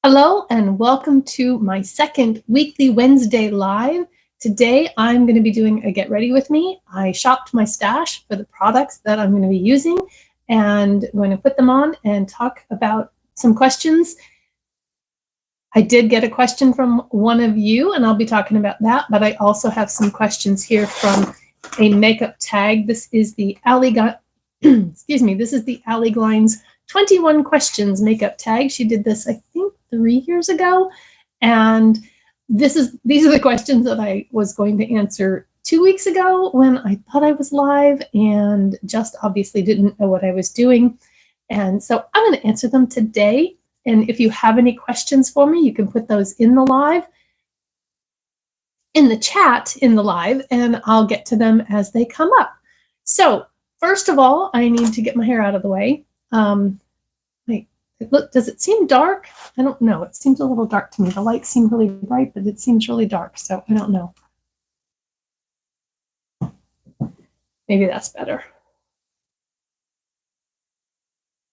Hello and welcome to my second weekly Wednesday live. Today I'm going to be doing a get ready with me. I shopped my stash for the products that I'm going to be using and I'm going to put them on and talk about some questions. I did get a question from one of you and I'll be talking about that, but I also have some questions here from a makeup tag. This is the excuse me, this is the Allie Glines 21 questions makeup tag. She did this, I think, 3 years ago. And these are the questions that I was going to answer 2 weeks ago when I thought I was live and just obviously didn't know what I was doing. And so I'm going to answer them today. And if you have any questions for me, you can put those in the live, in the chat in the live, and I'll get to them as they come up. So first of all, I need to get my hair out of the way. Look, does it seem dark? I don't know. It seems a little dark to me. The lights seem really bright, but it seems really dark, so I don't know. Maybe that's better.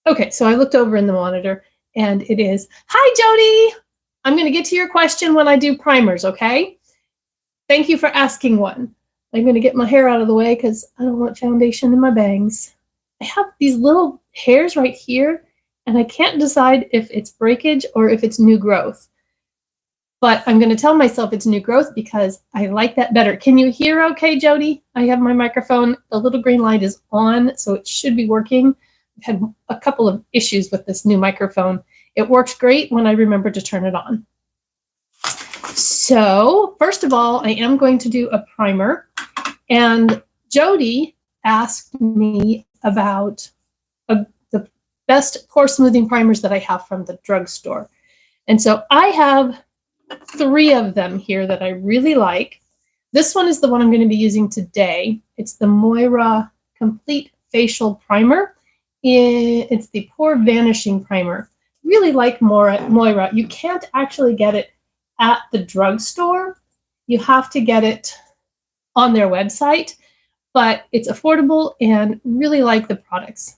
Okay, so I looked over in the monitor, and it is, hi, Jody! I'm going to get to your question when I do primers, okay? Thank you for asking one. I'm going to get my hair out of the way because I don't want foundation in my bangs. I have these little hairs right here, and I can't decide if it's breakage or if it's new growth. But I'm going to tell myself it's new growth because I like that better. Can you hear okay, Jody? I have my microphone. The little green light is on, so it should be working. I've had a couple of issues with this new microphone. It works great when I remember to turn it on. So first of all, I am going to do a primer. And Jody asked me about the best pore smoothing primers that I have from the drugstore. And so I have 3 of them here that I really like. This one is the one I'm going to be using today. It's the Moira Complete Facial Primer. It's the Pore Vanishing Primer. Really like Moira. You can't actually get it at the drugstore. You have to get it on their website, but it's affordable and really like the products.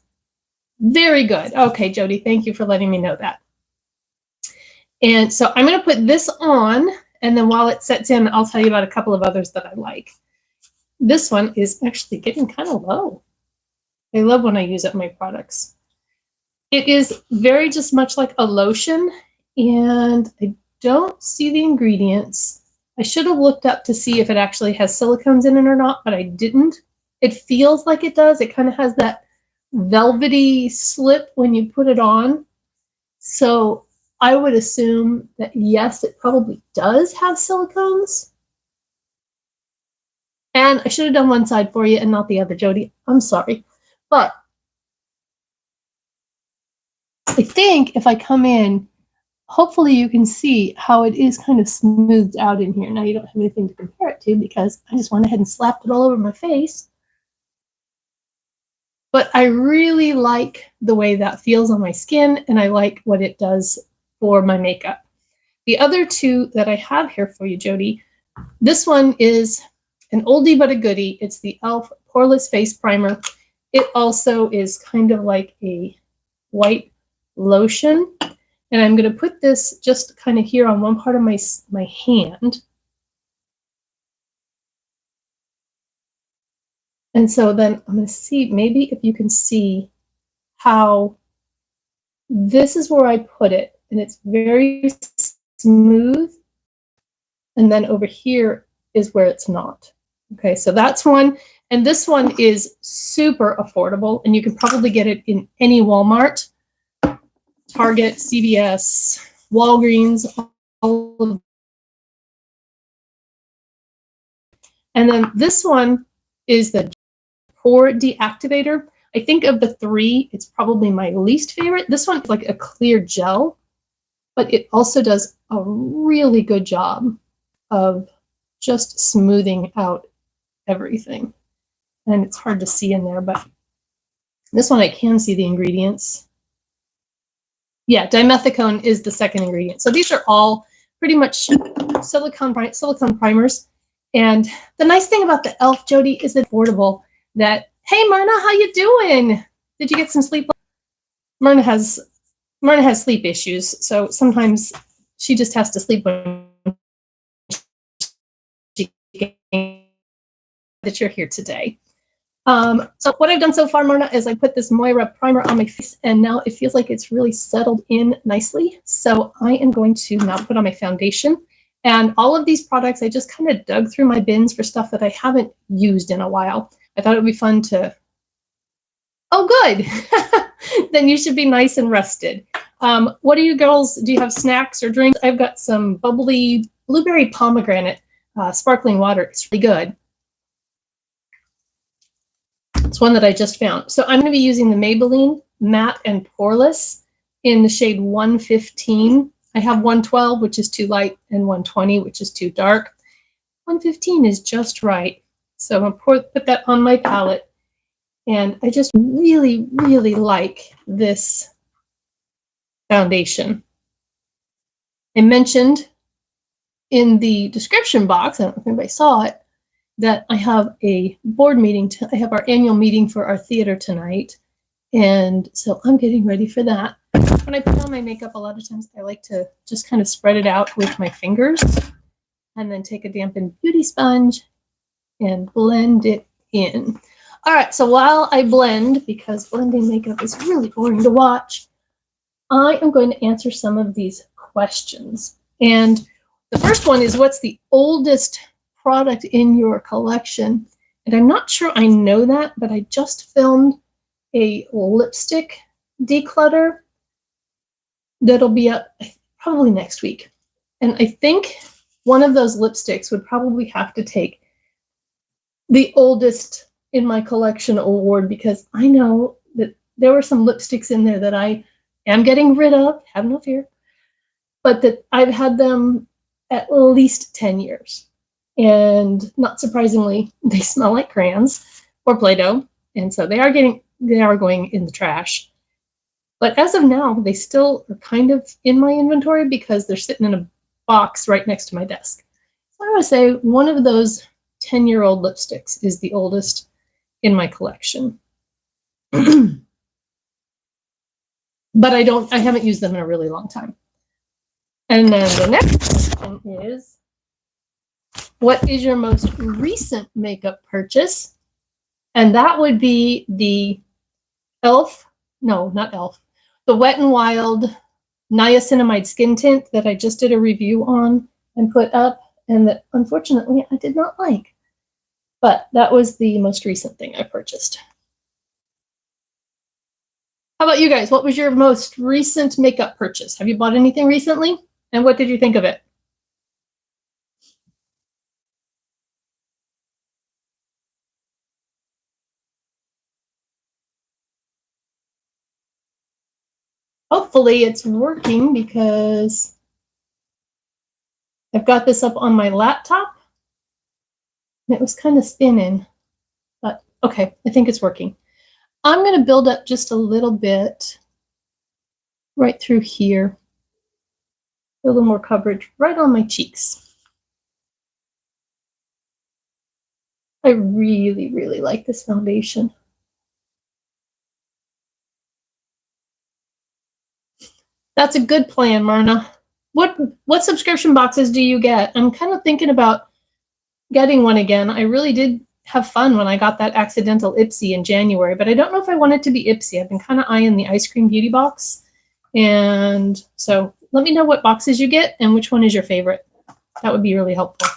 Very good. Okay, Jody, thank you for letting me know that. And so I'm going to put this on, and then while it sets in, I'll tell you about a couple of others that I like. This one is actually getting kind of low. I love when I use up my products. It is very just much like a lotion, and I don't see the ingredients. I should have looked up to see if it actually has silicones in it or not, but I didn't. It feels like it does. It kind of has that velvety slip when you put it on. So I would assume that yes, it probably does have silicones. And I should have done one side for you and not the other, Jody. I'm sorry. But I think if I come in, hopefully you can see how it is kind of smoothed out in here. Now you don't have anything to compare it to because I just went ahead and slapped it all over my face. But I really like the way that feels on my skin, and I like what it does for my makeup. The other 2 that I have here for you, Jody, this one is an oldie but a goodie. It's the e.l.f. Poreless Face Primer. It also is kind of like a white lotion. And I'm going to put this just kind of here on one part of my hand. And so then I'm going to see, maybe if you can see how this is where I put it. And it's very smooth. And then over here is where it's not. Okay, so that's one. And this one is super affordable. And you can probably get it in any Walmart, Target, CVS, Walgreens, all of. And then this one is the Pore Deactivator. I think of the 3, it's probably my least favorite. This one is like a clear gel, but it also does a really good job of just smoothing out everything. And it's hard to see in there, but this one I can see the ingredients. Yeah, dimethicone is the second ingredient. So these are all pretty much silicone primers. And the nice thing about the e.l.f., Jody, is it's affordable. That, hey, Myrna, how you doing? Did you get some sleep? Myrna has Myrna has sleep issues, so sometimes she just has to sleep when she can, that you're here today. So what I've done so far, Myrna, is I put this Moira primer on my face, and now it feels like it's really settled in nicely. So I am going to now put on my foundation. And all of these products, I just kind of dug through my bins for stuff that I haven't used in a while. I thought it would be fun to... Oh, good. Then you should be nice and rested. What do you girls, do you have snacks or drinks? I've got some bubbly blueberry pomegranate sparkling water. It's really good. It's one that I just found. So I'm going to be using the Maybelline Matte and Poreless in the shade 115. I have 112, which is too light, and 120, which is too dark. 115 is just right. So I'm going to put that on my palette. And I just really, really like this foundation. I mentioned in the description box, I don't know if anybody saw it, that I have a board meeting. I have our annual meeting for our theater tonight. And so I'm getting ready for that. When I put on my makeup, a lot of times I like to just kind of spread it out with my fingers and then take a dampened beauty sponge and blend it in. All right, so while I blend, because blending makeup is really boring to watch, I am going to answer some of these questions. And the first one is, what's the oldest product in your collection? And I'm not sure I know that, but I just filmed a lipstick declutter that'll be up probably next week. And I think one of those lipsticks would probably have to take the oldest in my collection award, because I know that there were some lipsticks in there that I am getting rid of, have no fear, but that I've had them at least 10 years. And not surprisingly, they smell like crayons or Play-Doh. And so they are going in the trash. But as of now, they still are kind of in my inventory because they're sitting in a box right next to my desk. So I would say one of those 10-year-old lipsticks is the oldest in my collection. But I haven't used them in a really long time. And then the next question is, what is your most recent makeup purchase? And that would be the the Wet n Wild Niacinamide Skin Tint that I just did a review on and put up, and that unfortunately I did not like. But that was the most recent thing I purchased. How about you guys? What was your most recent makeup purchase? Have you bought anything recently? And what did you think of it? Hopefully it's working, because I've got this up on my laptop and it was kind of spinning, but okay, I think it's working. I'm going to build up just a little bit right through here, a little more coverage right on my cheeks. I really, really like this foundation. That's a good plan, Myrna. What subscription boxes do you get? I'm kind of thinking about getting one again. I really did have fun when I got that accidental Ipsy in January, but I don't know if I want it to be Ipsy. I've been kind of eyeing the ice cream beauty box. And so let me know what boxes you get and which one is your favorite. That would be really helpful.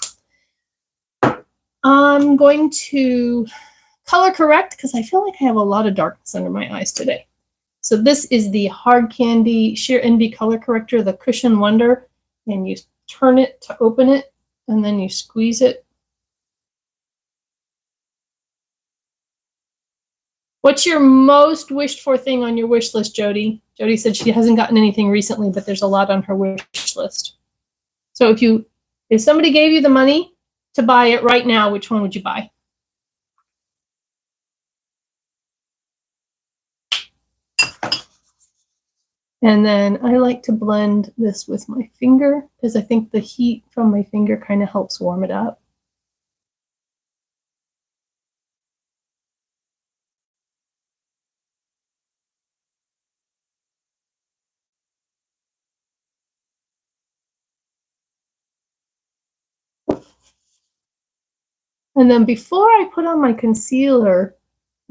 I'm going to color correct because I feel like I have a lot of darkness under my eyes today. So this is the Hard Candy Sheer Envy Color Corrector, the Cushion Wonder, and you turn it to open it, and then you squeeze it. What's your most wished for thing on your wish list, Jody? Jody said she hasn't gotten anything recently, but there's a lot on her wish list. So if somebody gave you the money to buy it right now, which one would you buy? And then I like to blend this with my finger because I think the heat from my finger kind of helps warm it up. And then before I put on my concealer,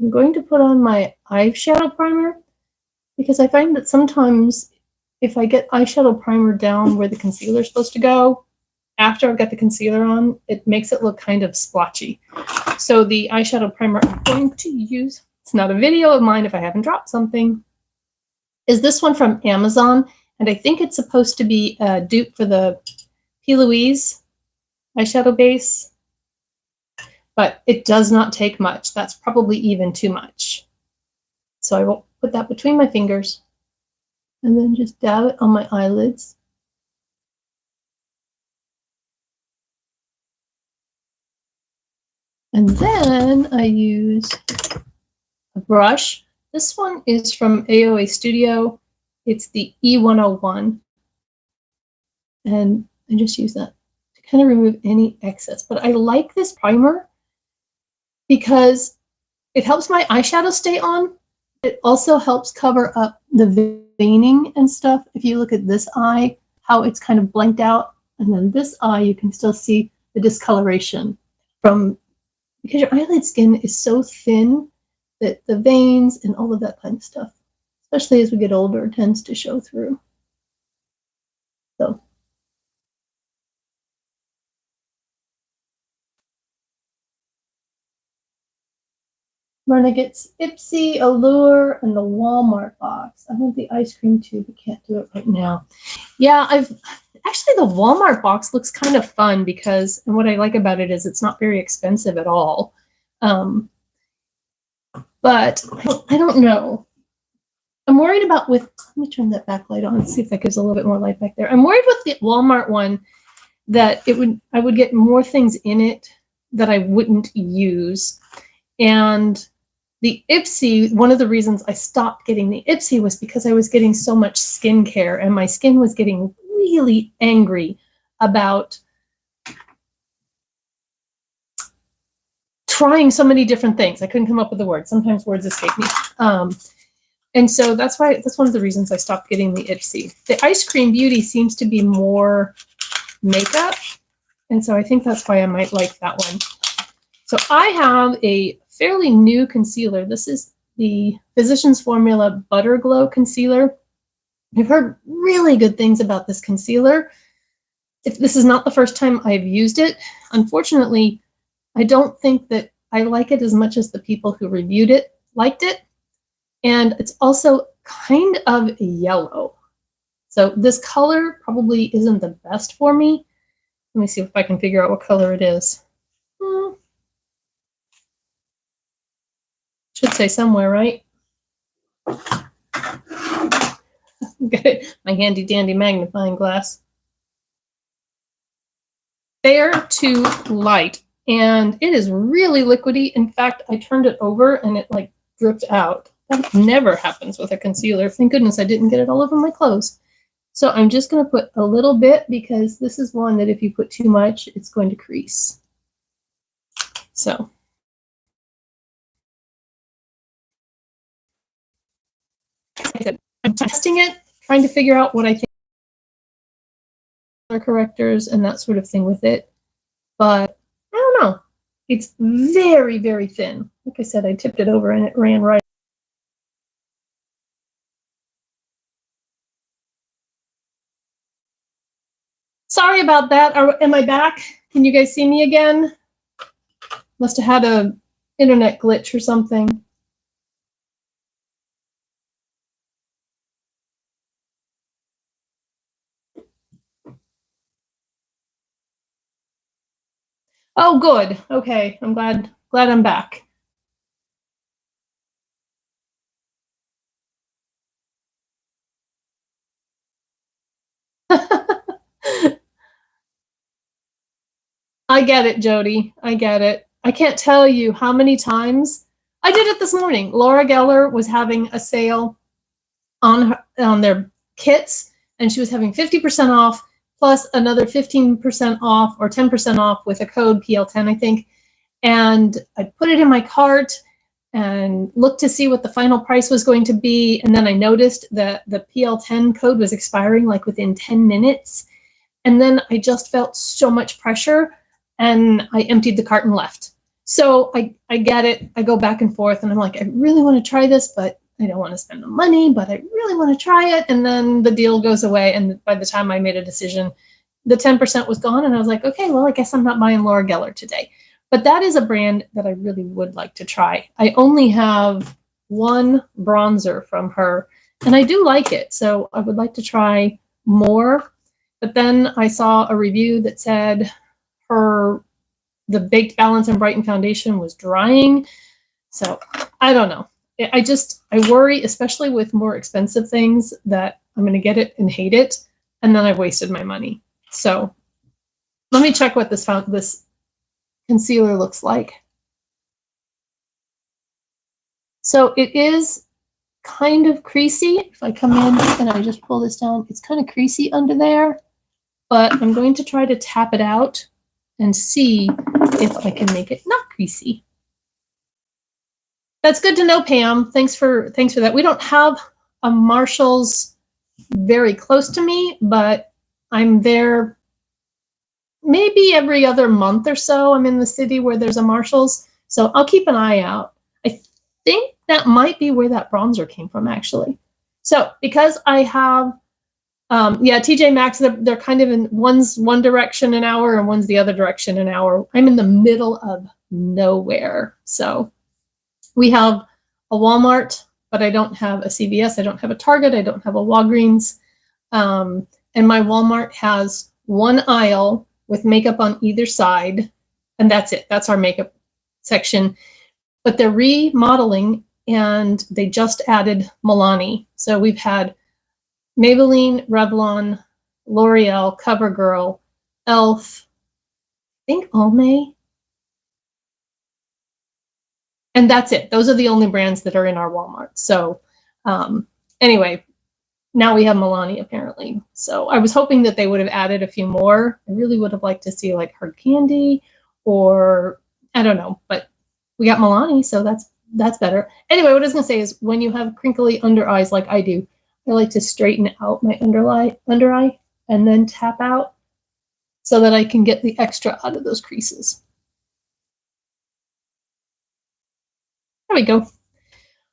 I'm going to put on my eyeshadow primer, because I find that sometimes if I get eyeshadow primer down where the concealer is supposed to go, after I've got the concealer on, it makes it look kind of splotchy. So the eyeshadow primer I'm going to use, it's not a video of mine if I haven't dropped something, is this one from Amazon. And I think it's supposed to be a dupe for the P. Louise eyeshadow base. But it does not take much. That's probably even too much. So I will put that between my fingers and then just dab it on my eyelids. And then I use a brush. This one is from AOA Studio. It's the E101. And I just use that to kind of remove any excess. But I like this primer because it helps my eyeshadow stay on. It also helps cover up the veining and stuff. If you look at this eye, how it's kind of blanked out. And then this eye, you can still see the discoloration from, because your eyelid skin is so thin that the veins and all of that kind of stuff, especially as we get older, tends to show through. So. Myrna gets Ipsy, Allure, and the Walmart box. I want the ice cream too, but can't do it right now. Yeah, actually the Walmart box looks kind of fun because, and what I like about it is it's not very expensive at all. But I don't know. I'm worried about let me turn that backlight on and see if that gives a little bit more light back there. I'm worried with the Walmart one that I would get more things in it that I wouldn't use. And the Ipsy, one of the reasons I stopped getting the Ipsy was because I was getting so much skincare and my skin was getting really angry about trying so many different things. I couldn't come up with the word. Sometimes words escape me. And so that's one of the reasons I stopped getting the Ipsy. The Ice Cream Beauty seems to be more makeup. And so I think that's why I might like that one. So I have a fairly new concealer. This is the Physicians Formula Butter Glow Concealer. I've heard really good things about this concealer. This is not the first time I've used it. Unfortunately, I don't think that I like it as much as the people who reviewed it liked it. And it's also kind of yellow. So this color probably isn't the best for me. Let me see if I can figure out what color it is. Should say somewhere, right? Got it. My handy dandy magnifying glass. Fair to light. And it is really liquidy. In fact, I turned it over and it like dripped out. That never happens with a concealer. Thank goodness I didn't get it all over my clothes. So I'm just going to put a little bit because this is one that if you put too much, it's going to crease. So. I'm testing it, trying to figure out what I think color correctors and that sort of thing with it. But I don't know. It's very, very thin. Like I said, I tipped it over and it ran right. Sorry about that. Am I back? Can you guys see me again? Must have had an internet glitch or something. Oh, good. Okay, I'm glad I'm back. I get it, Jody. I get it. I can't tell you how many times I did it this morning. Laura Geller was having a sale on their kits, and she was having 50% off plus another 15% off or 10% off with a code PL10, I think. And I put it in my cart and looked to see what the final price was going to be. And then I noticed that the PL10 code was expiring like within 10 minutes. And then I just felt so much pressure and I emptied the cart and left. So I get it. I go back and forth and I'm like, I really want to try this, but I don't want to spend the money, but I really want to try it. And then the deal goes away. And by the time I made a decision, the 10% was gone. And I was like, okay, well, I guess I'm not buying Laura Geller today. But that is a brand that I really would like to try. I only have one bronzer from her, and I do like it. So I would like to try more. But then I saw a review that said the Baked Balance and Brighten foundation was drying. So I don't know. I worry, especially with more expensive things, that I'm going to get it and hate it, and then I've wasted my money. So let me check what this concealer looks like. So it is kind of creasy. If I come in and I just pull this down, it's kind of creasy under there, but I'm going to try to tap it out and see if I can make it not creasy. That's good to know, Pam. Thanks for that. We don't have a Marshall's very close to me, but I'm there maybe every other month or so. I'm in the city where there's a Marshall's, so I'll keep an eye out. I think that might be where that bronzer came from, actually. So because I have, yeah, TJ Maxx, they're kind of in, one's one direction an hour and one's the other direction an hour. I'm in the middle of nowhere. So we have a Walmart, but I don't have a CVS. I don't have a Target. I don't have a Walgreens. And my Walmart has one aisle with makeup on either side, and that's it. That's our makeup section. But they're remodeling, and they just added Milani. So we've had Maybelline, Revlon, L'Oreal, CoverGirl, e.l.f., I think Almay. And that's it. Those are the only brands that are in our Walmart. So anyway, now we have Milani, apparently. So I was hoping that they would have added a few more. I really would have liked to see like Hard Candy, or I don't know, but we got Milani, so that's better. Anyway, what I was going to say is, when you have crinkly under eyes like I do, I like to straighten out my under eye and then tap out so that I can get the extra out of those creases. There we go.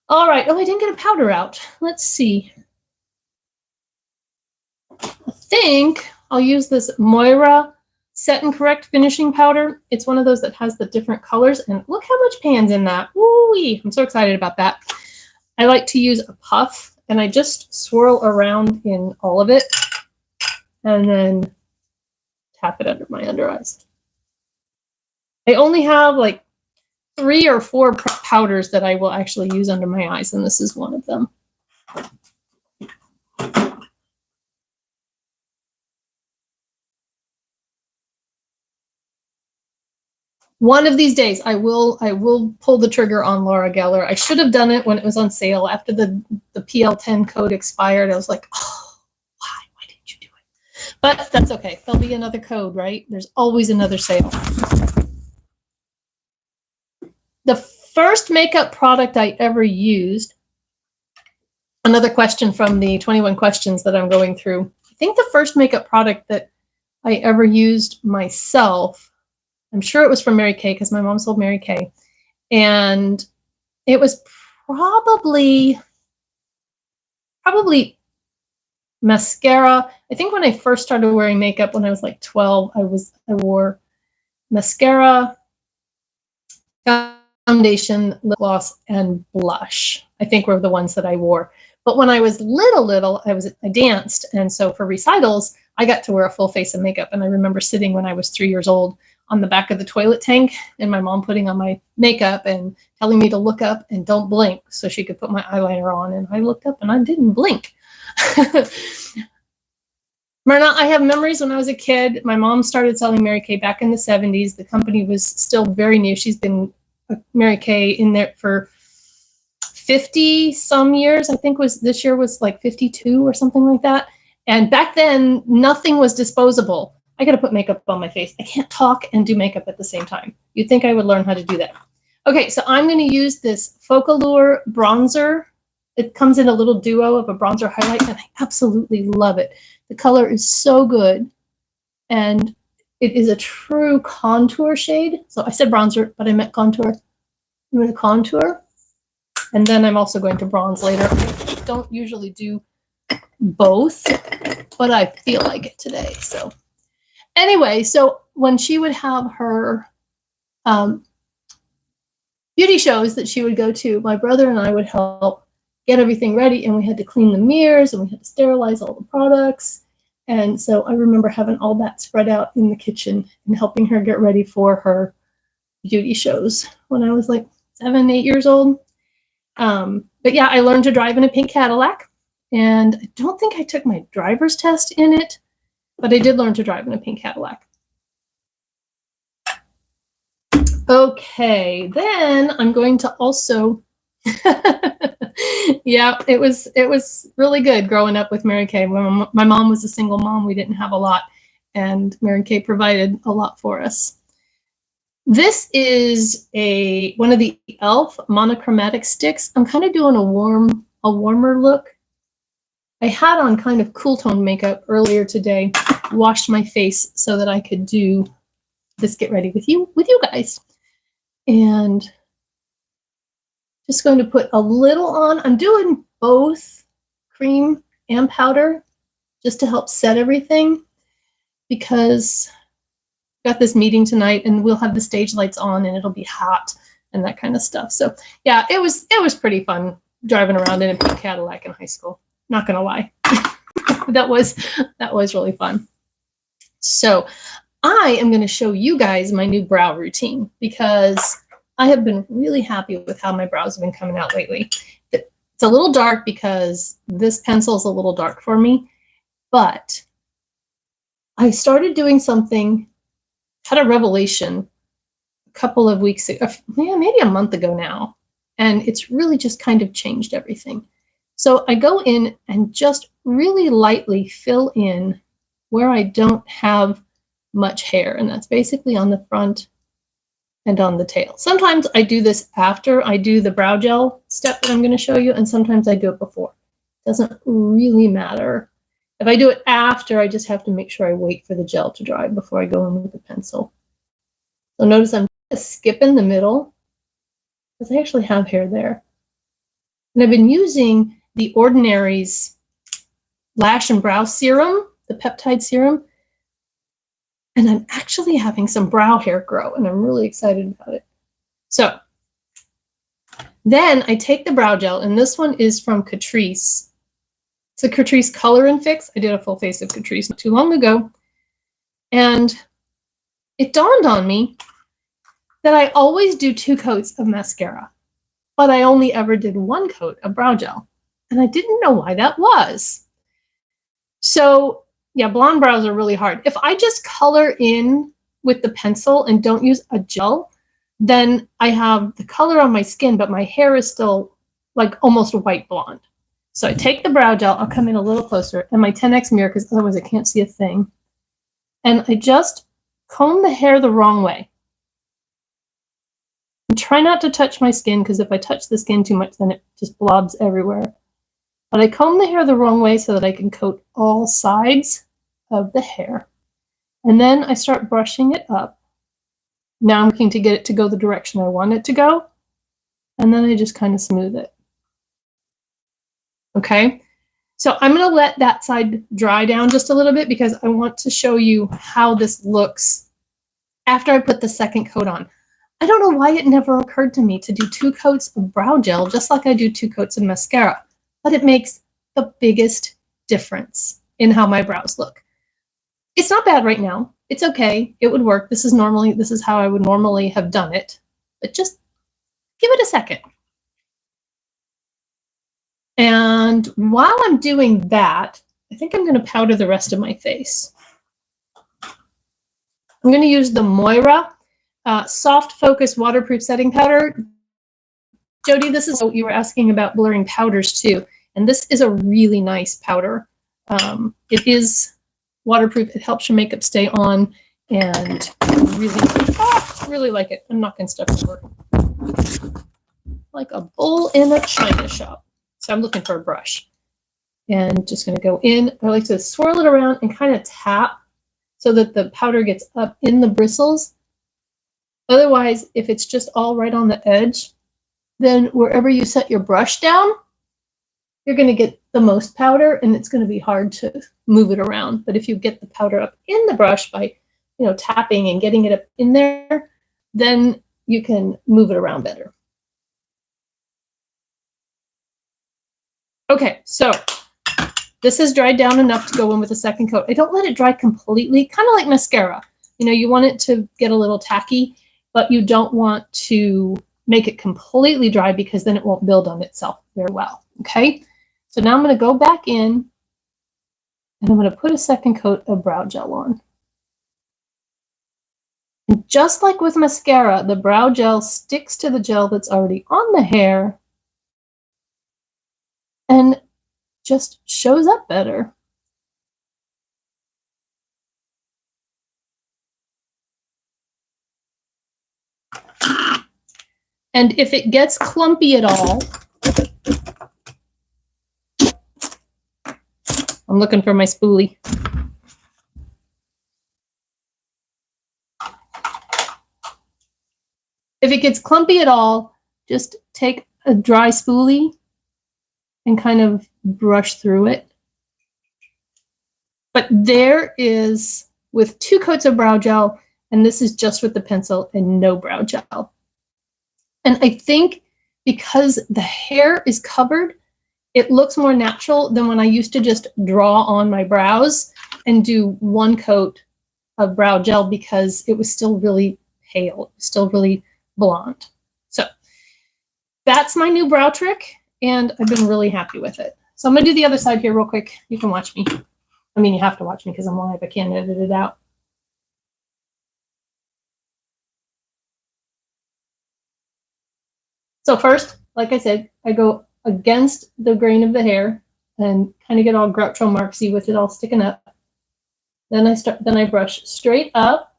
All right. Oh, I didn't get a powder out. Let's see. I think I'll use this Moira Set and Correct finishing powder. It's one of those that has the different colors, and look how much pan's in that. Woo-wee. I'm so excited about that. I like to use a puff, and I just swirl around in all of it and then tap it under my under eyes. I only have like 3 or 4 powders that I will actually use under my eyes, and this is one of them. One of these days, I will pull the trigger on Laura Geller. I should have done it when it was on sale after the PL10 code expired. I was like, oh, why didn't you do it? But that's okay. There'll be another code, right? There's always another sale. The first makeup product I ever used, another question from the 21 questions that I'm going through. I think the first makeup product that I ever used myself, I'm sure it was from Mary Kay, because my mom sold Mary Kay. And it was probably mascara. I think when I first started wearing makeup when I was like 12, I wore mascara, foundation, lip gloss, and blush. I think were the ones that I wore. But when I was little, I danced. And so for recitals, I got to wear a full face of makeup. And I remember sitting when I was 3 years old on the back of the toilet tank, and my mom putting on my makeup and telling me to look up and don't blink so she could put my eyeliner on. And I looked up and I didn't blink. Myrna, I have memories when I was a kid. My mom started selling Mary Kay back in the 70s. The company was still very new. She's been Mary Kay in there for 50 some years. I think this year was like 52 or something like that. And back then, nothing was disposable. I got to put makeup on my face. I can't talk and do makeup at the same time. You'd think I would learn how to do that. Okay, so I'm going to use this Focallure bronzer. It comes in a little duo of a bronzer highlight, and I absolutely love it. The color is so good, and It is a true contour shade. So I said bronzer, but I meant contour. I'm going to contour. And then I'm also going to bronze later. I don't usually do both, but I feel like it today. So anyway, so when she would have her beauty shows that she would go to, my brother and I would help get everything ready, and we had to clean the mirrors and we had to sterilize all the products. And so I remember having all that spread out in the kitchen and helping her get ready for her beauty shows when I was like 7, 8 years old. But yeah, I learned to drive in a pink Cadillac, and I don't think I took my driver's test in it, but I did learn to drive in a pink Cadillac. Okay, then I'm going to also, yeah, it was really good growing up with Mary Kay. When my mom was a single mom, we didn't have a lot, and Mary Kay provided a lot for us. This is one of the e.l.f. monochromatic sticks. I'm kind of doing a warmer look. I had on kind of cool tone makeup earlier today, washed my face so that I could do this get ready with you guys. And just going to put a little on. I'm doing both cream and powder just to help set everything, because got this meeting tonight and we'll have the stage lights on and it'll be hot and that kind of stuff. So yeah, it was pretty fun driving around in a pink Cadillac in high school. Not gonna lie. that was really fun. So I am going to show you guys my new brow routine, because I have been really happy with how my brows have been coming out lately. It's a little dark because this pencil is a little dark for me, but I started doing something, had a revelation a couple of weeks ago, maybe a month ago now, and it's really just kind of changed everything. So I go in and just really lightly fill in where I don't have much hair, and that's basically on the front and on the tail. Sometimes I do this after I do the brow gel step that I'm going to show you, and sometimes I do it before. It doesn't really matter. If I do it after, I just have to make sure I wait for the gel to dry before I go in with the pencil. So notice I'm skipping the middle because I actually have hair there. And I've been using the Ordinary's Lash and Brow Serum, the peptide serum, and I'm actually having some brow hair grow, and I'm really excited about it. So then I take the brow gel, and this one is from Catrice. It's a Catrice Color and Fix. I did a full face of Catrice not too long ago, and it dawned on me that I always do 2 coats of mascara, but I only ever did 1 coat of brow gel, and I didn't know why that was. So yeah, blonde brows are really hard. If I just color in with the pencil and don't use a gel, then I have the color on my skin, but my hair is still like almost white blonde. So I take the brow gel, I'll come in a little closer, and my 10x mirror, because otherwise I can't see a thing. And I just comb the hair the wrong way. And try not to touch my skin, because if I touch the skin too much, then it just blobs everywhere. But I comb the hair the wrong way so that I can coat all sides of the hair. And then I start brushing it up. Now I'm looking to get it to go the direction I want it to go. And then I just kind of smooth it. Okay, so I'm going to let that side dry down just a little bit, because I want to show you how this looks after I put the second coat on. I don't know why it never occurred to me to do 2 coats of brow gel just like I do 2 coats of mascara. But it makes the biggest difference in how my brows look. It's not bad right now. It's okay. It would work. This is how I would normally have done it. But just give it a second. And while I'm doing that, I think I'm going to powder the rest of my face. I'm going to use the Moira Soft Focus Waterproof Setting Powder. Jody, this is what you were asking about blurring powders too. And this is a really nice powder. It is waterproof. It helps your makeup stay on, and really like it. I'm knocking stuff over. Like a bull in a china shop. So I'm looking for a brush. And just going to go in. I like to swirl it around and kind of tap so that the powder gets up in the bristles. Otherwise, if it's just all right on the edge, then wherever you set your brush down, you're going to get the most powder and it's going to be hard to move it around. But if you get the powder up in the brush by, tapping and getting it up in there, then you can move it around better. Okay, so this has dried down enough to go in with a second coat. I don't let it dry completely, kind of like mascara. You want it to get a little tacky, but you don't want to make it completely dry because then it won't build on itself very well, okay? So now I'm going to go back in and I'm going to put a second coat of brow gel on. And just like with mascara, the brow gel sticks to the gel that's already on the hair and just shows up better. And if it gets clumpy at all, I'm looking for my spoolie. If it gets clumpy at all, just take a dry spoolie and kind of brush through it. But there is, with 2 coats of brow gel, and this is just with the pencil and no brow gel. And I think because the hair is covered, it looks more natural than when I used to just draw on my brows and do 1 coat of brow gel because it was still really pale, it was still really blonde. So that's my new brow trick, and I've been really happy with it. So I'm going to do the other side here real quick. You can watch me. I mean, you have to watch me because I'm live. I can't edit it out. So first, like I said, I go against the grain of the hair and kind of get all Groucho Marxy with it all sticking up. Then I brush straight up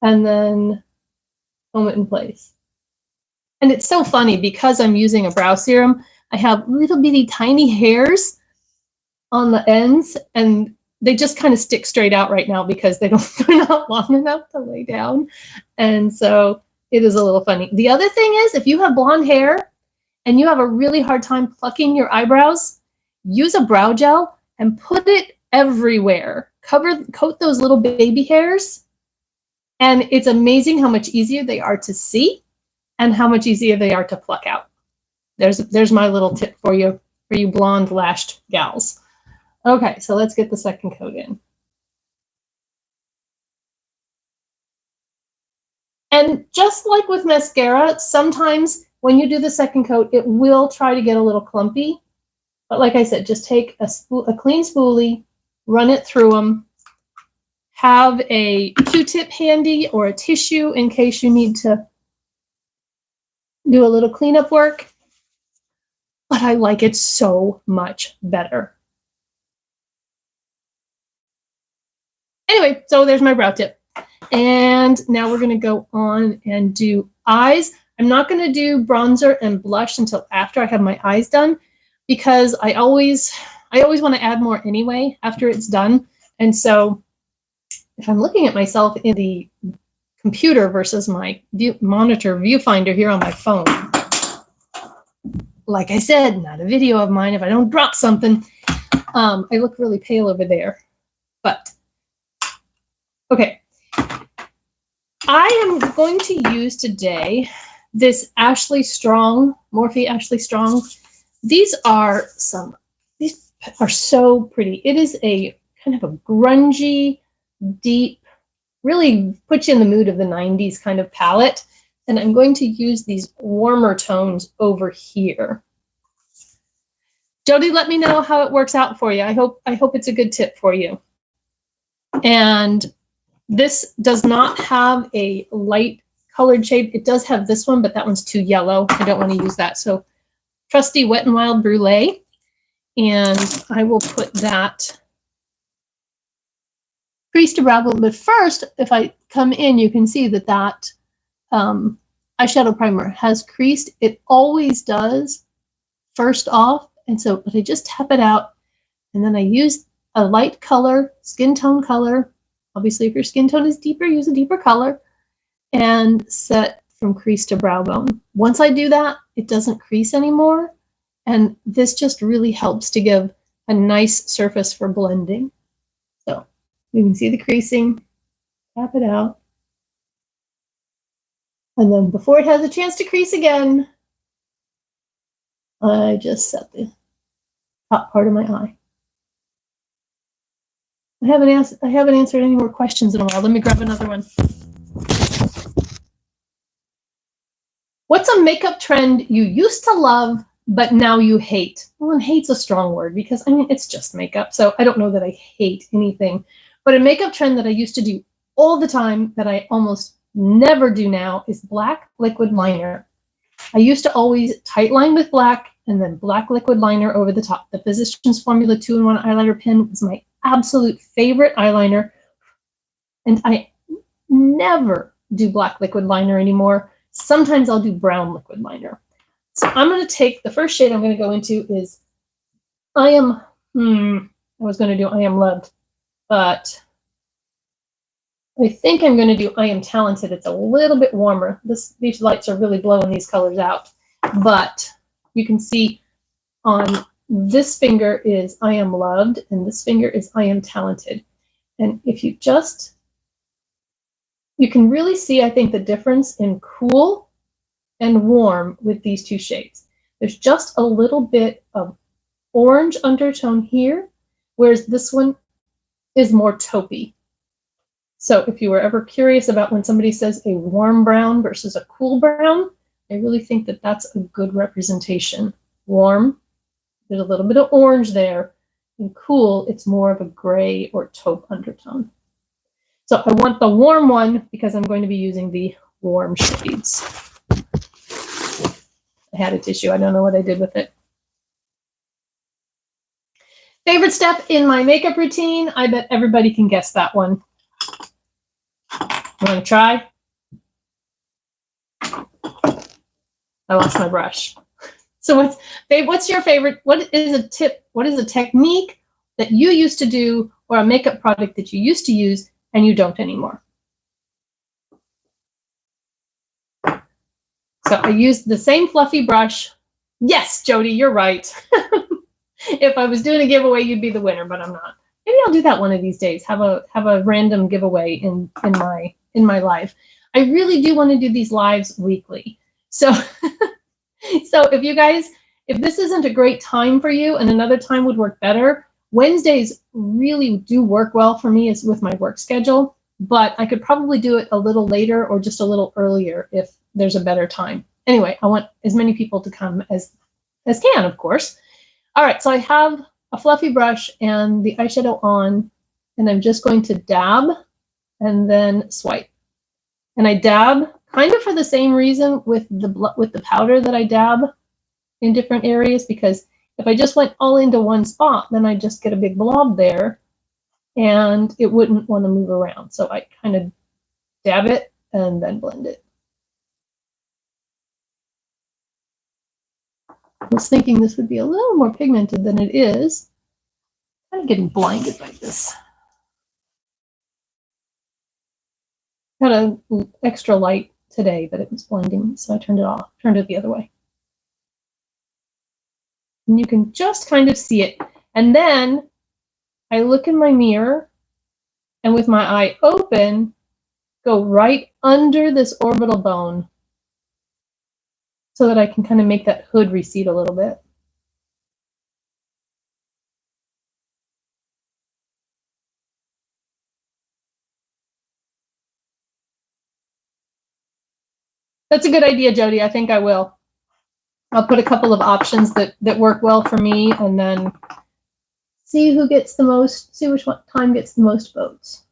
and then comb it in place. And it's so funny because I'm using a brow serum, I have little bitty tiny hairs on the ends and they just kind of stick straight out right now because they're not long enough to lay down. And so it is a little funny. The other thing is, if you have blonde hair and you have a really hard time plucking your eyebrows, use a brow gel and put it everywhere. Coat those little baby hairs. And it's amazing how much easier they are to see and how much easier they are to pluck out. There's my little tip for you blonde lashed gals. Okay, so let's get the second coat in. And just like with mascara, sometimes when you do the second coat, it will try to get a little clumpy. But like I said, just take a clean spoolie, run it through them, have a Q-tip handy or a tissue in case you need to do a little cleanup work. But I like it so much better. Anyway, so there's my brow tip. And now we're going to go on and do eyes. I'm not going to do bronzer and blush until after I have my eyes done because I always want to add more anyway after it's done. And so if I'm looking at myself in the computer versus my monitor viewfinder here on my phone, like I said, not a video of mine if I don't drop something, I look really pale over there. But okay. I am going to use today this Ashley Strong, Morphe Ashley Strong. These are so pretty. It is a kind of a grungy, deep, really puts you in the mood of the 90s kind of palette. And I'm going to use these warmer tones over here. Jody, let me know how it works out for you. I hope it's a good tip for you. And this does not have a light colored shade. It does have this one, but that one's too yellow. I don't want to use that. So trusty Wet n Wild Brulee. And I will put that crease to brow. But first, if I come in, you can see that eyeshadow primer has creased. It always does first off. And so, but I just tap it out and then I use a light color, skin tone color. Obviously, if your skin tone is deeper, use a deeper color. And set from crease to brow bone. Once I do that, it doesn't crease anymore. And this just really helps to give a nice surface for blending. So you can see the creasing, tap it out. And then before it has a chance to crease again, I just set the top part of my eye. I haven't answered any more questions in a while. Let me grab another one. What's a makeup trend you used to love, but now you hate? Well, and hate's a strong word because, I mean, it's just makeup. So I don't know that I hate anything. But a makeup trend that I used to do all the time that I almost never do now is black liquid liner. I used to always tight line with black and then black liquid liner over the top. The Physicians Formula 2-in-1 eyeliner pen was my absolute favorite eyeliner. And I never do black liquid liner anymore. Sometimes I'll do brown liquid liner. So I'm going to take the first shade I'm going to go into is I was going to do I Am Loved, but I think I'm going to do I Am Talented. It's a little bit warmer. These lights are really blowing these colors out, but you can see on this finger is I Am Loved and this finger is I Am Talented. And if you just, you can really see, I think, the difference in cool and warm with these two shades. There's just a little bit of orange undertone here, whereas this one is more taupey. So if you were ever curious about when somebody says a warm brown versus a cool brown, I really think that that's a good representation. Warm, there's a little bit of orange there, and cool, it's more of a gray or taupe undertone. So I want the warm one because I'm going to be using the warm shades. I had a tissue. I don't know what I did with it. Favorite step in my makeup routine? I bet everybody can guess that one. Want to try? I lost my brush. So what's your favorite? What is a tip? What is a technique that you used to do or a makeup product that you used to use and you don't anymore? So I used the same fluffy brush. Yes, Jody, you're right. If I was doing a giveaway, you'd be the winner, but I'm not. Maybe I'll do that one of these days. Have a random giveaway in my live. I really do want to do these lives weekly. So so if this isn't a great time for you and another time would work better, Wednesdays really do work well for me as with my work schedule, but I could probably do it a little later or just a little earlier if there's a better time. Anyway, I want as many people to come as can, of course. All right, so I have a fluffy brush and the eyeshadow on, and I'm just going to dab and then swipe. And I dab kind of for the same reason with the powder that I dab in different areas, because if I just went all into one spot, then I just get a big blob there and it wouldn't want to move around. So I kind of dab it and then blend it. I was thinking this would be a little more pigmented than it is. I'm getting blinded by this. Got an extra light today, but it was blinding, so I turned it off, turned it the other way. And you can just kind of see it. And then I look in my mirror and with my eye open, go right under this orbital bone so that I can kind of make that hood recede a little bit. That's a good idea, Jody. I think I will. I'll put a couple of options that work well for me and then see who gets the most, see which one time gets the most votes.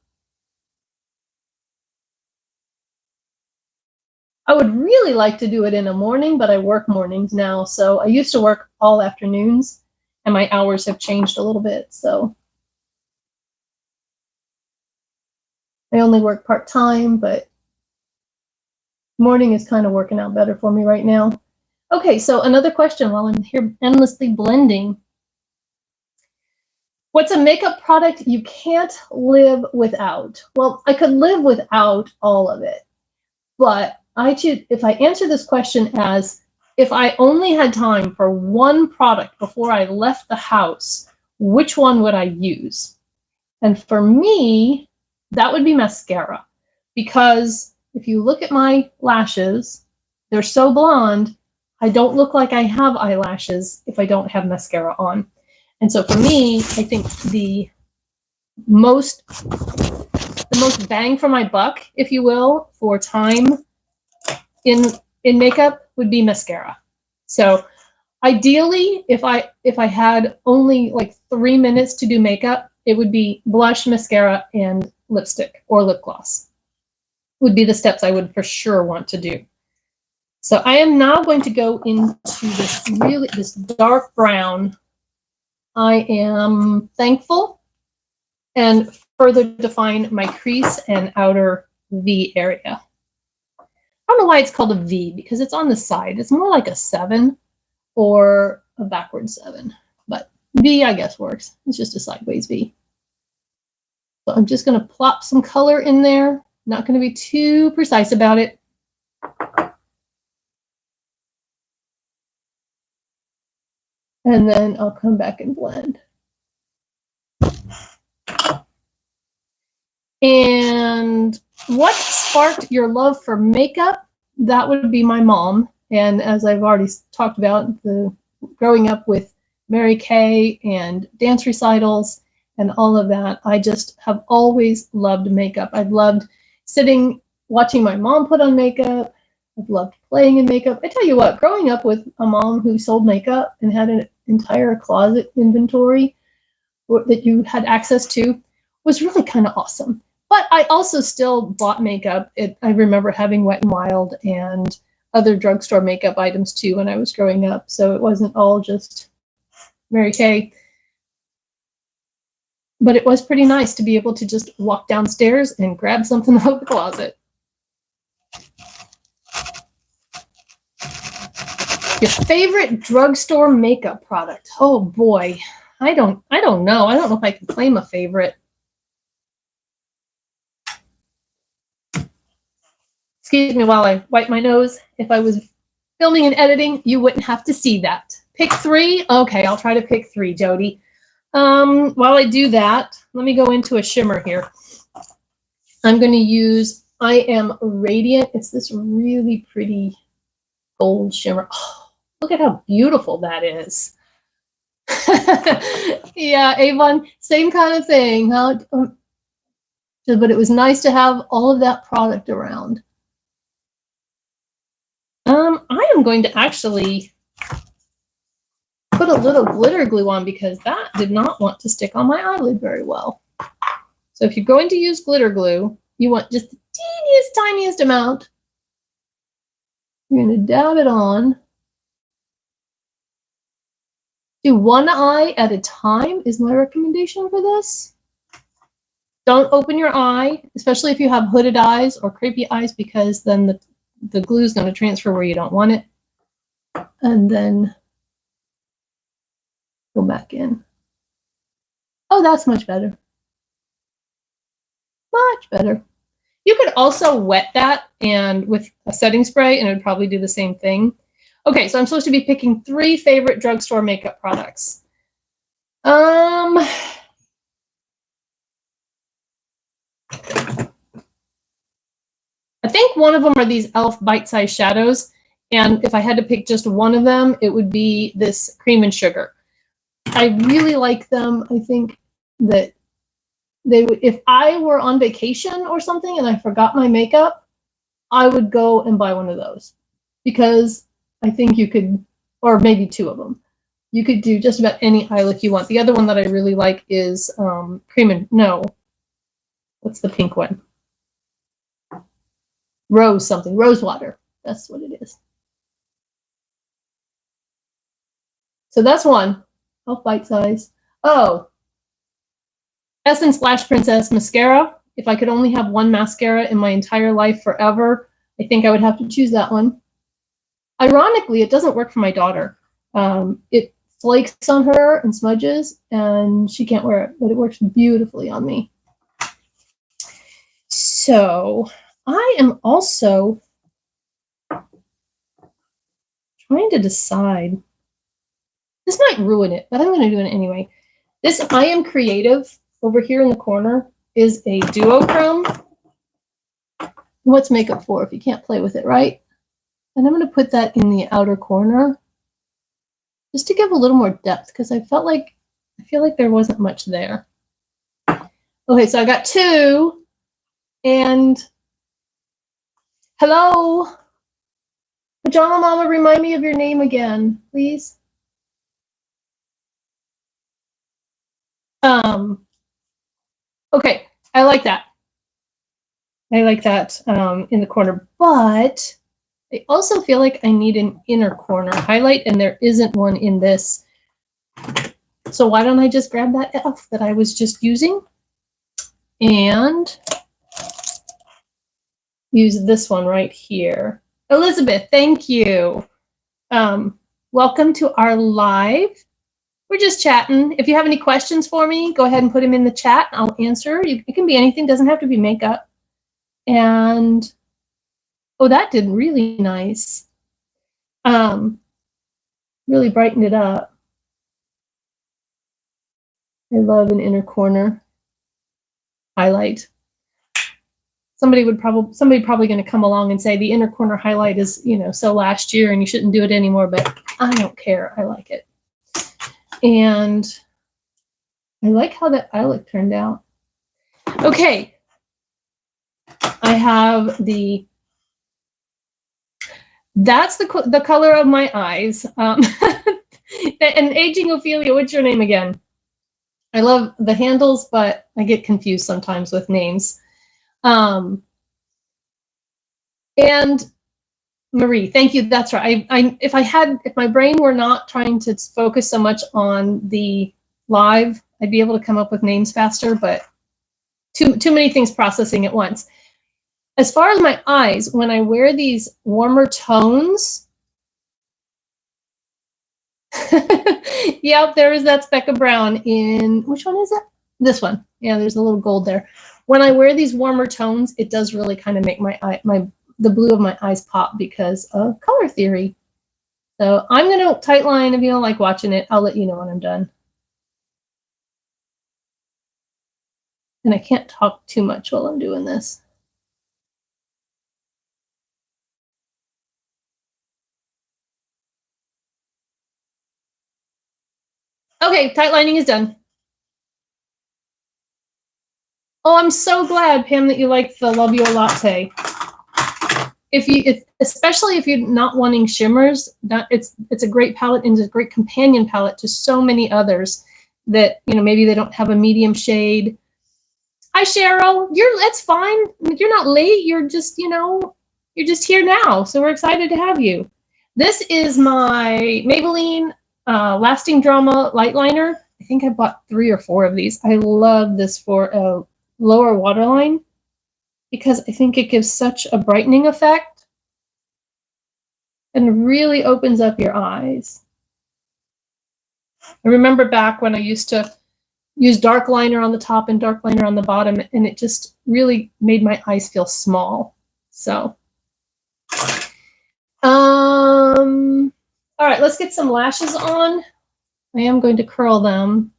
I would really like to do it in the morning, but I work mornings now. So I used to work all afternoons and my hours have changed a little bit. So I only work part-time, but morning is kind of working out better for me right now. Okay, so another question while I'm here endlessly blending. What's a makeup product you can't live without? Well, I could live without all of it, but if I answer this question as if I only had time for one product before I left the house, which one would I use? And for me, that would be mascara, because if you look at my lashes, they're so blonde, I don't look like I have eyelashes if I don't have mascara on. And so for me, I think the most bang for my buck, if you will, for time in makeup would be mascara. So ideally, if I had only like 3 minutes to do makeup, it would be blush, mascara, and lipstick or lip gloss would be the steps I would for sure want to do. So I am now going to go into this dark brown. I am Thankful, and further define my crease and outer V area. I don't know why it's called a V, because it's on the side. It's more like a 7 or a backward 7, but V, I guess, works. It's just a sideways V. So I'm just going to plop some color in there. Not going to be too precise about it. And then I'll come back and blend. And what sparked your love for makeup? That would be my mom. And as I've already talked about, growing up with Mary Kay and dance recitals and all of that, I just have always loved makeup. I've loved sitting, watching my mom put on makeup. I've loved playing in makeup. I tell you what, growing up with a mom who sold makeup and had an entire closet inventory that you had access to was really kind of awesome. But I also still bought makeup. I remember having Wet n Wild and other drugstore makeup items too when I was growing up. So it wasn't all just Mary Kay. But it was pretty nice to be able to just walk downstairs and grab something out of the closet. Your favorite drugstore makeup product? Oh boy, I don't know. I don't know if I can claim a favorite. Excuse me while I wipe my nose. If I was filming and editing, you wouldn't have to see that. Pick 3? Okay, I'll try to pick 3, Jody. While I do that, let me go into a shimmer here. I'm going to use I Am Radiant. It's this really pretty gold shimmer. Oh, look at how beautiful that is. Yeah, Avon, same kind of thing. But it was nice to have all of that product around. I am going to actually put a little glitter glue on because that did not want to stick on my eyelid very well. So if you're going to use glitter glue, you want just the teeniest, tiniest amount. You're going to dab it on. Do one eye at a time is my recommendation for this. Don't open your eye, especially if you have hooded eyes or crepey eyes, because then the glue is going to transfer where you don't want it. And then go back in. Oh, that's much better. Much better. You could also wet that and with a setting spray, and it would probably do the same thing. Okay, so I'm supposed to be picking 3 favorite drugstore makeup products. I think one of them are these e.l.f. bite-sized shadows, and if I had to pick just one of them, it would be this Cream and Sugar. I really like them. I think that they would, if I were on vacation or something and I forgot my makeup, I would go and buy one of those, because I think you could, or maybe 2 of them. You could do just about any eye look you want. The other one that I really like is what's the pink one? Rose something, Rose Water. That's what it is. So that's one. Oh, bite size. Oh, Essence Lash Princess mascara. If I could only have one mascara in my entire life forever, I think I would have to choose that one. Ironically, it doesn't work for my daughter. It flakes on her and smudges, and she can't wear it, but it works beautifully on me. So I am also trying to decide. This might ruin it, but I'm going to do it anyway. This I Am Creative over here in the corner is a duochrome. What's makeup for if you can't play with it, right? And I'm going to put that in the outer corner just to give a little more depth because I feel like there wasn't much there. Okay, so I got two. And hello, Pajama Mama, remind me of your name again, please. Okay, I like that. I like that in the corner, but I also feel like I need an inner corner highlight, and there isn't one in this. So why don't I just grab that elf that I was just using and use this one right here. Elizabeth, thank you. Welcome to our live. We're just chatting. If you have any questions for me, go ahead and put them in the chat. I'll answer. It can be anything. Doesn't have to be makeup. And oh, that did really nice. Really brightened it up. I love an inner corner highlight. Somebody probably going to come along and say the inner corner highlight is, so last year and you shouldn't do it anymore, but I don't care. I like it. And I like how that eyelet turned out. Okay. I have that's the color of my eyes. And Aging Ophelia, what's your name again? I love the handles, but I get confused sometimes with names. And Marie, thank you. That's right. If my brain were not trying to focus so much on the live, I'd be able to come up with names faster, but too many things processing at once. As far as my eyes, when I wear these warmer tones, yep, there is that speck of brown in, which one is it? This one. Yeah, there's a little gold there. When I wear these warmer tones, it does really kind of make the blue of my eyes pop because of color theory. So I'm going to tight line. If you don't like watching it, I'll let you know when I'm done. And I can't talk too much while I'm doing this. Okay, tight lining is done. Oh, I'm so glad, Pam, that you like the Love Your Latte. Especially if you're not wanting shimmers, it's a great palette and it's a great companion palette to so many others that maybe they don't have a medium shade. Hi, Cheryl. That's fine. You're not late. You're just you're just here now. So we're excited to have you. This is my Maybelline Lasting Drama Light Liner. I think I bought 3 or 4 of these. I love this for a lower waterline because I think it gives such a brightening effect and really opens up your eyes. I remember back when I used to use dark liner on the top and dark liner on the bottom, and it just really made my eyes feel small. So, all right, let's get some lashes on. I am going to curl them.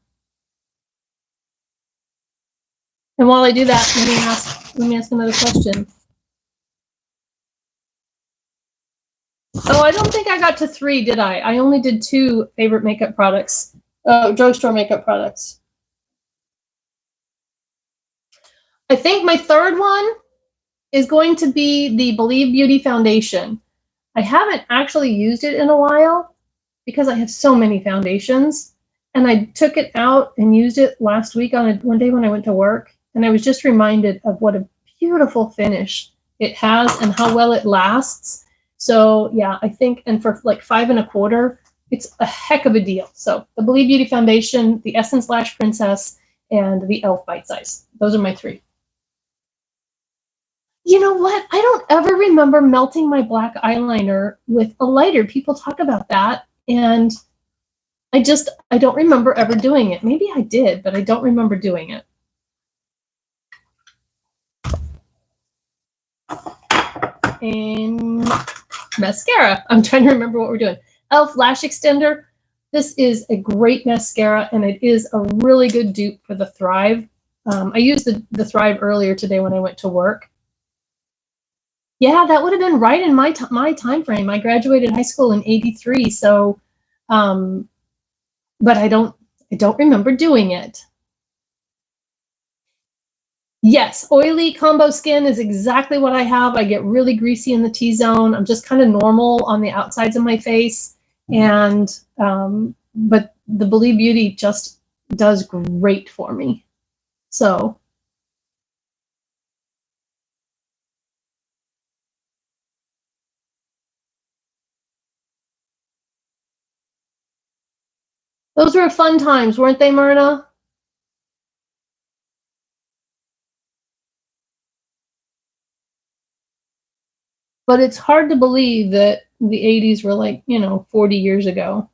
And while I do that, let me ask another question. Oh, I don't think I got to 3, did I? I only did 2 favorite makeup products, drugstore makeup products. I think my 3rd one is going to be the Believe Beauty Foundation. I haven't actually used it in a while because I have so many foundations. And I took it out and used it last week one day when I went to work. And I was just reminded of what a beautiful finish it has and how well it lasts. So yeah, I think, and for like $5.25, it's a heck of a deal. So the Believe Beauty Foundation, the Essence Lash Princess, and the e.l.f. Bite Size. Those are my 3. You know what? I don't ever remember melting my black eyeliner with a lighter. People talk about that. And I don't remember ever doing it. Maybe I did, but I don't remember doing it. And mascara. I'm trying to remember what we're doing. e.l.f. Lash Extender. This is a great mascara, and it is a really good dupe for the Thrive. I used the Thrive earlier today when I went to work. Yeah, that would have been right in my time frame. I graduated high school in '83, so, but I don't remember doing it. Yes, oily combo skin is exactly what I have. I get really greasy in the T-zone. I'm just kind of normal on the outsides of my face, and but the Believe Beauty just does great for me. So. Those were fun times, weren't they, Myrna? But it's hard to believe that the 80s were like, 40 years ago.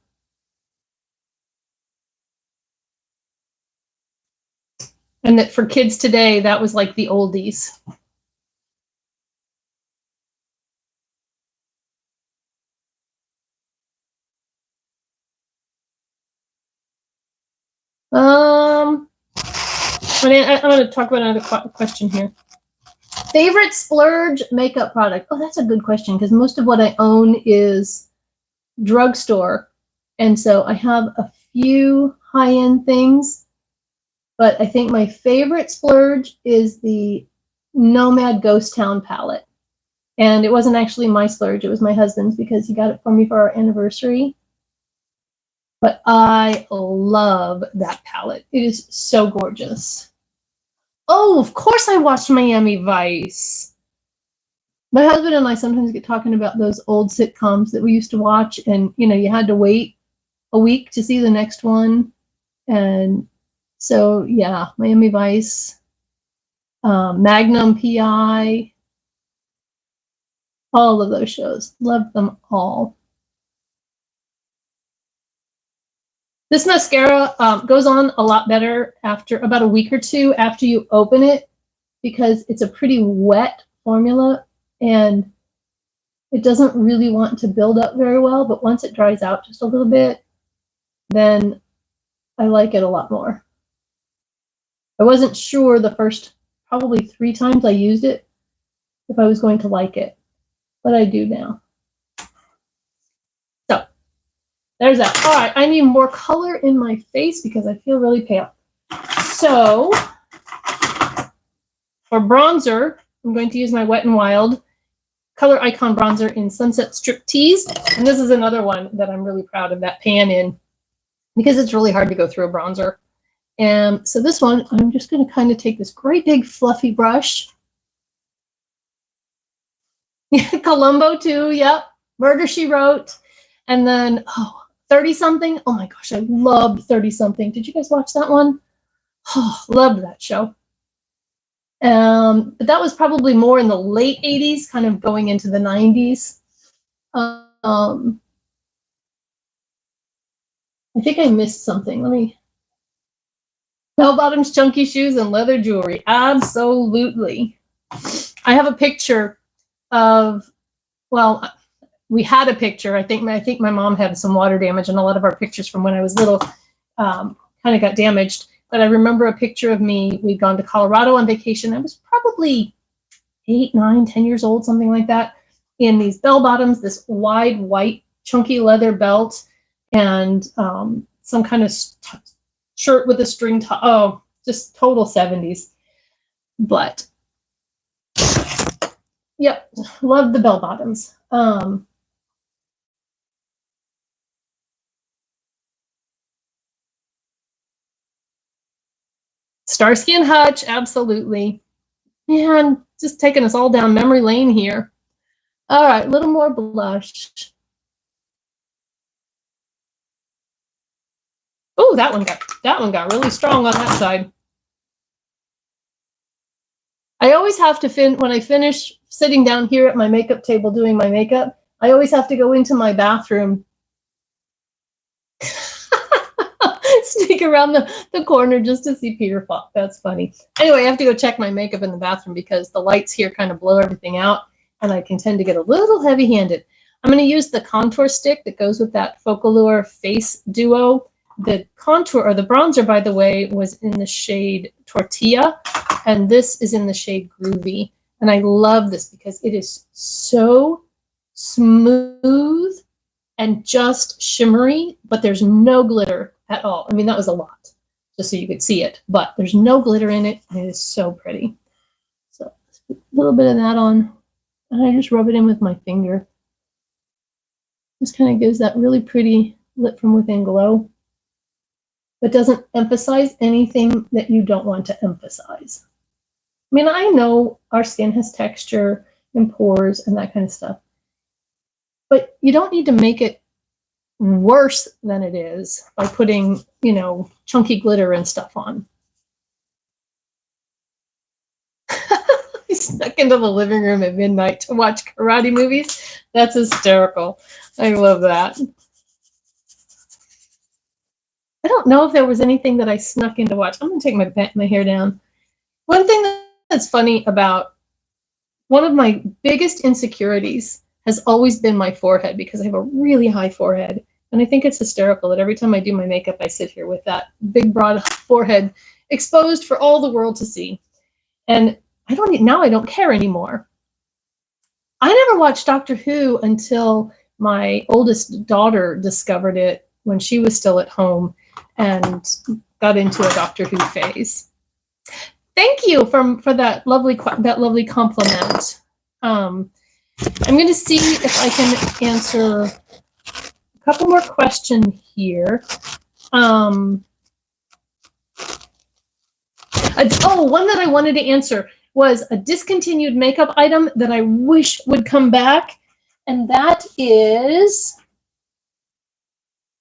And that for kids today, that was like the oldies. I'm going to talk about another question here. Favorite splurge makeup product? Oh, that's a good question, because most of what I own is drugstore. And so I have a few high-end things, but I think my favorite splurge is the Nomad Ghost Town palette. And it wasn't actually my splurge, it was my husband's, because he got it for me for our anniversary. But I love that palette. It is so gorgeous. Oh, of course I watched Miami Vice. My husband and I sometimes get talking about those old sitcoms that we used to watch, and you had to wait a week to see the next one. And so yeah, Miami Vice, Magnum PI, all of those shows. Love them all. This mascara goes on a lot better after about a week or two after you open it, because it's a pretty wet formula and it doesn't really want to build up very well. But once it dries out just a little bit, then I like it a lot more. I wasn't sure the first probably 3 times I used it if I was going to like it, but I do now. So there's that. All right, I need more color in my face because I feel really pale. So for bronzer, I'm going to use my Wet n Wild Color Icon Bronzer in Sunset Striptease. And this is another one that I'm really proud of that pan in, because it's really hard to go through a bronzer. And so this one, I'm just going to kind of take this great big fluffy brush. Columbo too, yep. Murder, She Wrote. And then, 30-something. Oh my gosh, I loved 30-something. Did you guys watch that one? Oh, loved that show. But that was probably more in the late 80s, kind of going into the 90s. I think I missed something. Let me. Bell-bottoms, chunky shoes, and leather jewelry. Absolutely. I have a picture of, well, we had a picture. I think my mom had some water damage, and a lot of our pictures from when I was little kind of got damaged. But I remember a picture of me. We'd gone to Colorado on vacation. I was probably 8, 9, 10 years old, something like that, in these bell-bottoms, this wide white chunky leather belt, and some kind of shirt with a string top. Oh, just total 70s. But yep, love the bell bottoms. Starsky and Hutch, absolutely. Man, just taking us all down memory lane here. All right, a little more blush. Oh, that one got really strong on that side. I always have to when I finish sitting down here at my makeup table doing my makeup, I always have to go into my bathroom peek around the corner just to see Peter Falk. That's funny. Anyway, I have to go check my makeup in the bathroom because the lights here kind of blow everything out, and I can tend to get a little heavy-handed. I'm going to use the contour stick that goes with that Focallure Face Duo. The contour, or the bronzer, by the way, was in the shade Tortilla, and this is in the shade Groovy. And I love this because it is so smooth and just shimmery, but there's no glitter at all. I mean, that was a lot, just so you could see it, but there's no glitter in it, and it is so pretty. So a little bit of that on, and I just rub it in with my finger. Just kind of gives that really pretty lit from within glow, but doesn't emphasize anything that you don't want to emphasize. I mean, I know our skin has texture and pores and that kind of stuff, but you don't need to make it worse than it is by putting, you know, chunky glitter and stuff on. I snuck into the living room at midnight to watch karate movies. That's hysterical. I love that. I don't know if there was anything that I snuck in to watch. I'm going to take my hair down. One thing that's funny about one of my biggest insecurities has always been my forehead, because I have a really high forehead. And I think it's hysterical that every time I do my makeup, I sit here with that big, broad forehead exposed for all the world to see. And I don't care anymore. I never watched Doctor Who until my oldest daughter discovered it when she was still at home and got into a Doctor Who phase. Thank you for that lovely compliment. I'm going to see if I can answer a couple more questions here. One that I wanted to answer was a discontinued makeup item that I wish would come back, and that is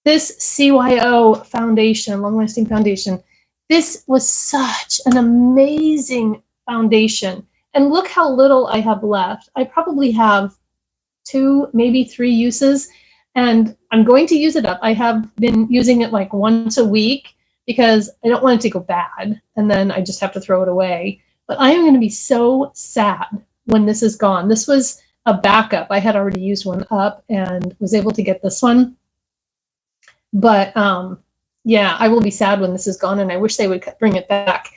this CYO foundation, long-lasting foundation. This was such an amazing foundation. And look how little I have left. I probably have 2, maybe 3 uses, and I'm going to use it up. I have been using it like once a week because I don't want it to go bad, and then I just have to throw it away. But I am going to be so sad when this is gone. This was a backup. I had already used one up and was able to get this one. But yeah, I will be sad when this is gone, and I wish they would bring it back.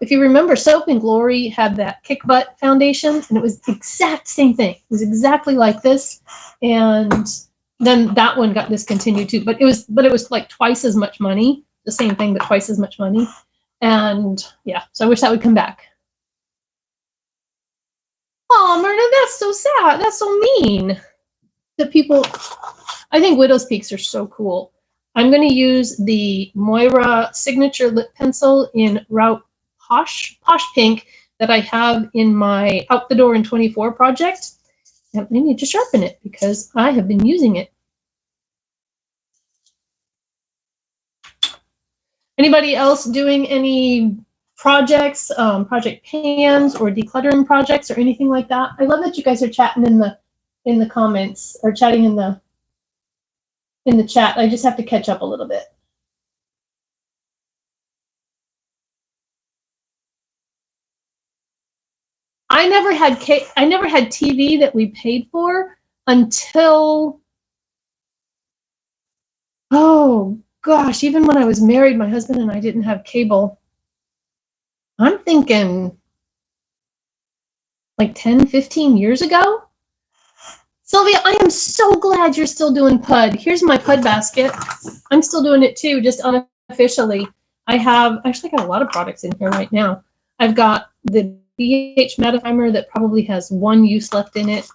If you remember, Soap and Glory had that Kick Butt foundation, and it was the exact same thing. It was exactly like this, and then that one got discontinued too. But it was like twice as much money. The same thing, but twice as much money. And yeah, so I wish that would come back. Oh, Myrna, that's so sad. That's so mean. The people, I think Widow's Peaks are so cool. I'm going to use the Moira Signature Lip Pencil in Route Posh Pink that I have in my Out the Door in 24 project. And I need to sharpen it because I have been using it. Anybody else doing any projects, project pans or decluttering projects or anything like that? I love that you guys are chatting in the comments, or chatting in the chat. I just have to catch up a little bit. I never had TV that we paid for until, oh gosh, even when I was married, my husband and I didn't have cable. I'm thinking like 10, 15 years ago. Sylvia, I am so glad you're still doing PUD. Here's my PUD basket. I'm still doing it too, just unofficially. I have actually got a lot of products in here right now. I've got the BH Mattifier that probably has 1 use left in it.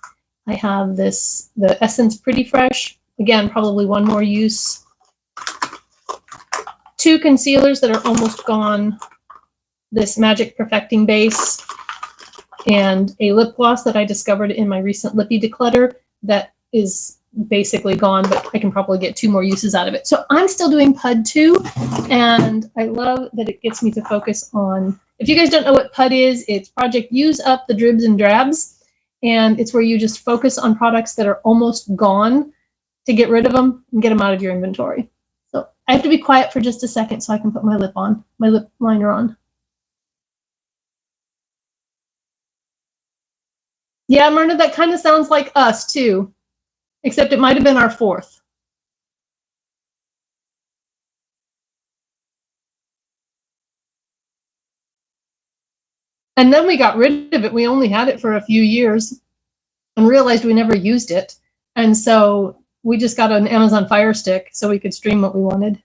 I have the Essence Pretty Fresh. Again, probably 1 more use. 2 concealers that are almost gone. This Magic Perfecting Base. And a lip gloss that I discovered in my recent Lippy Declutter that is basically gone, but I can probably get 2 more uses out of it. So I'm still doing PUD too, and I love that it gets me to focus on, if you guys don't know what PUD is, it's Project Use Up the Dribs and Drabs, and it's where you just focus on products that are almost gone to get rid of them and get them out of your inventory. So I have to be quiet for just a second so I can put my lip liner on. Yeah, Myrna, that kind of sounds like us too, except it might have been our fourth. And then we got rid of it. We only had it for a few years and realized we never used it. And so we just got an Amazon Fire Stick so we could stream what we wanted.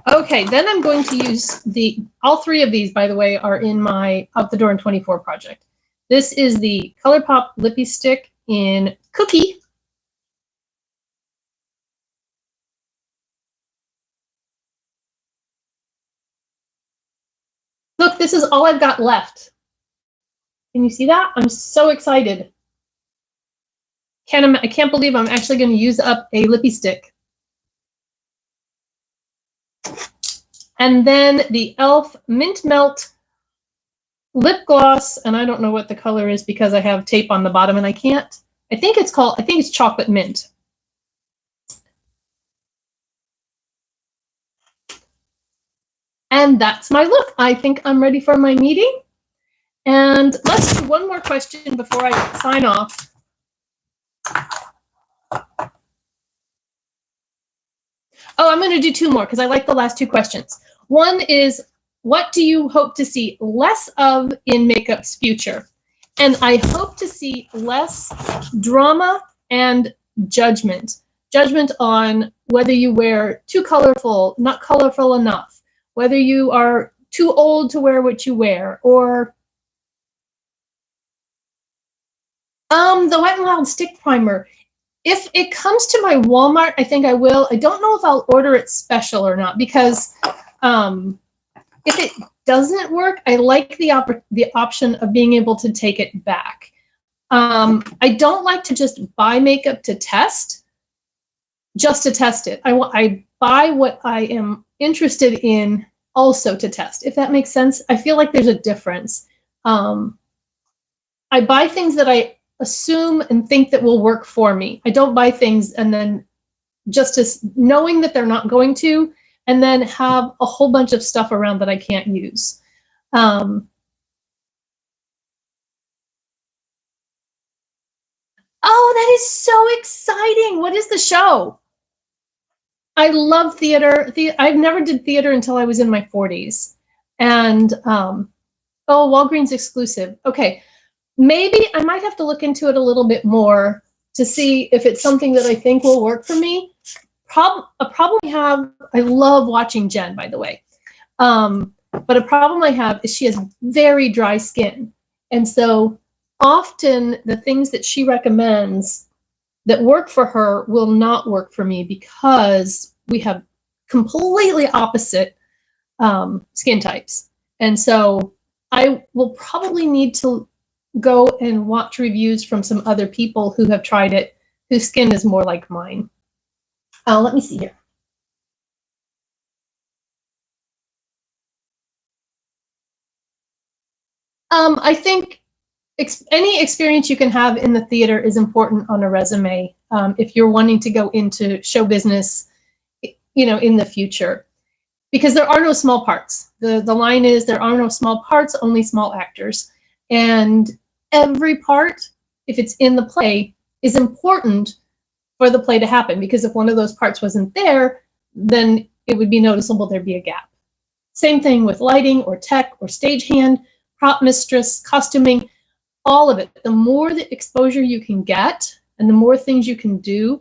Okay, then I'm going to use all three of these, by the way, are in my Out the Door in 24 project. This is the ColourPop Lippy Stick in Cookie. Look, this is all I've got left. Can you see that? I'm so excited. I can't believe I'm actually going to use up a lippy stick. And then the e.l.f. Mint Melt lip gloss, and I don't know what the color is because I have tape on the bottom and I think it's chocolate mint. And that's my look. I think I'm ready for my meeting. And let's do one more question before I sign off. Oh, I'm going to do two more because I like the last two questions. One is, what do you hope to see less of in makeup's future? And I hope to see less drama and judgment. Judgment on whether you wear too colorful, not colorful enough, whether you are too old to wear what you wear, or the Wet n Wild Stick Primer. If it comes to my Walmart, I think I will. I don't know if I'll order it special or not because if it doesn't work, I like the option of being able to take it back. I don't like to just buy makeup to test, just to test it. I buy what I am interested in also to test, if that makes sense. I feel like there's a difference. I buy things that I assume and think that will work for me. I don't buy things and then just knowing that they're not going to, and then have a whole bunch of stuff around that I can't use. Oh, that is so exciting. What is the show? I love theater. I've never did theater until I was in my 40s. And, oh, Walgreens exclusive. Okay. Maybe I might have to look into it a little bit more to see if it's something that I think will work for me. A problem I have, I love watching Jen, by the way. But a problem I have is she has very dry skin. And so often the things that she recommends that work for her will not work for me because we have completely opposite skin types. And so I will probably need to go and watch reviews from some other people who have tried it, whose skin is more like mine. Let me see here. I think any experience you can have in the theater is important on a resume if you're wanting to go into show business, in the future, because there are no small parts. The line is there are no small parts, only small actors, and every part, if it's in the play, is important for the play to happen, because if one of those parts wasn't there, then it would be noticeable there'd be a gap. Same thing with lighting or tech or stagehand, prop mistress, costuming, all of it. The more the exposure you can get and the more things you can do,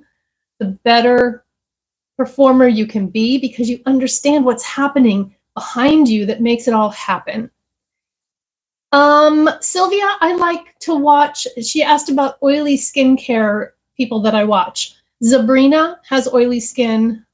the better performer you can be, because you understand what's happening behind you that makes it all happen. Sylvia, I like to watch, she asked about oily skincare people that I watch. Sabrina has oily skin.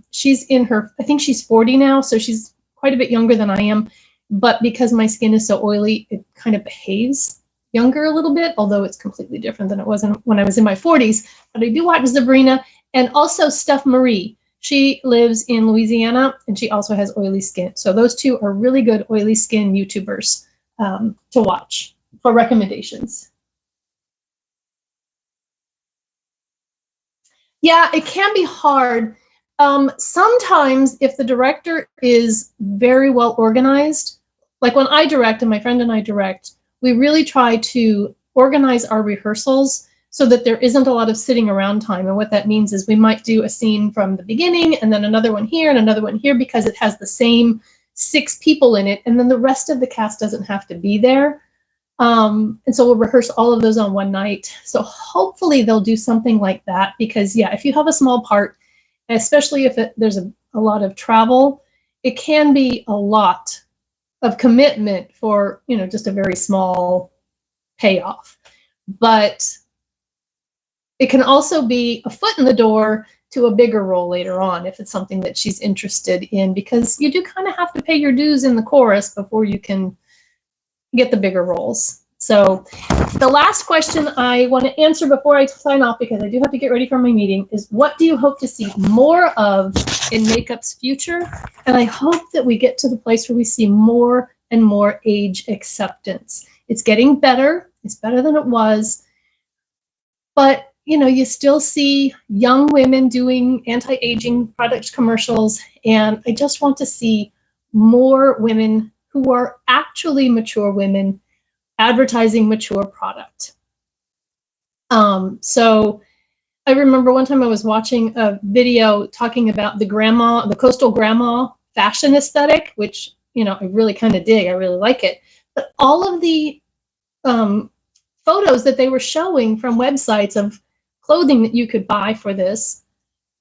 She's in her, I think she's 40 now, so she's quite a bit younger than I am. But because my skin is so oily, it kind of behaves younger a little bit, although it's completely different than it was when I was in my 40s. But I do watch Sabrina, and also Steph Marie. She lives in Louisiana, and she also has oily skin. So those two are really good oily skin YouTubers to watch for recommendations. Yeah, it can be hard. Sometimes if the director is very well organized, like when I direct and my friend and I direct, we really try to organize our rehearsals so that there isn't a lot of sitting around time. And what that means is we might do a scene from the beginning and then another one here and another one here because it has the same 6 people in it. And then the rest of the cast doesn't have to be there. And so we'll rehearse all of those on one night. So hopefully they'll do something like that because, yeah, if you have a small part, especially if there's a lot of travel, it can be a lot of commitment for, you know, just a very small payoff. But it can also be a foot in the door to a bigger role later on if it's something that she's interested in, because you do kind of have to pay your dues in the chorus before you can get the bigger roles. So the last question I want to answer before I sign off, because I do have to get ready for my meeting, is what do you hope to see more of in makeup's future? And I hope that we get to the place where we see more and more age acceptance. It's getting better. It's better than it was. But, you know, you still see young women doing anti-aging product commercials. And I just want to see more women who are actually mature women advertising mature product. So I remember one time I was watching a video talking about the coastal grandma fashion aesthetic, which, you know, I really kind of dig. I really like it. But all of the photos that they were showing from websites of clothing that you could buy for this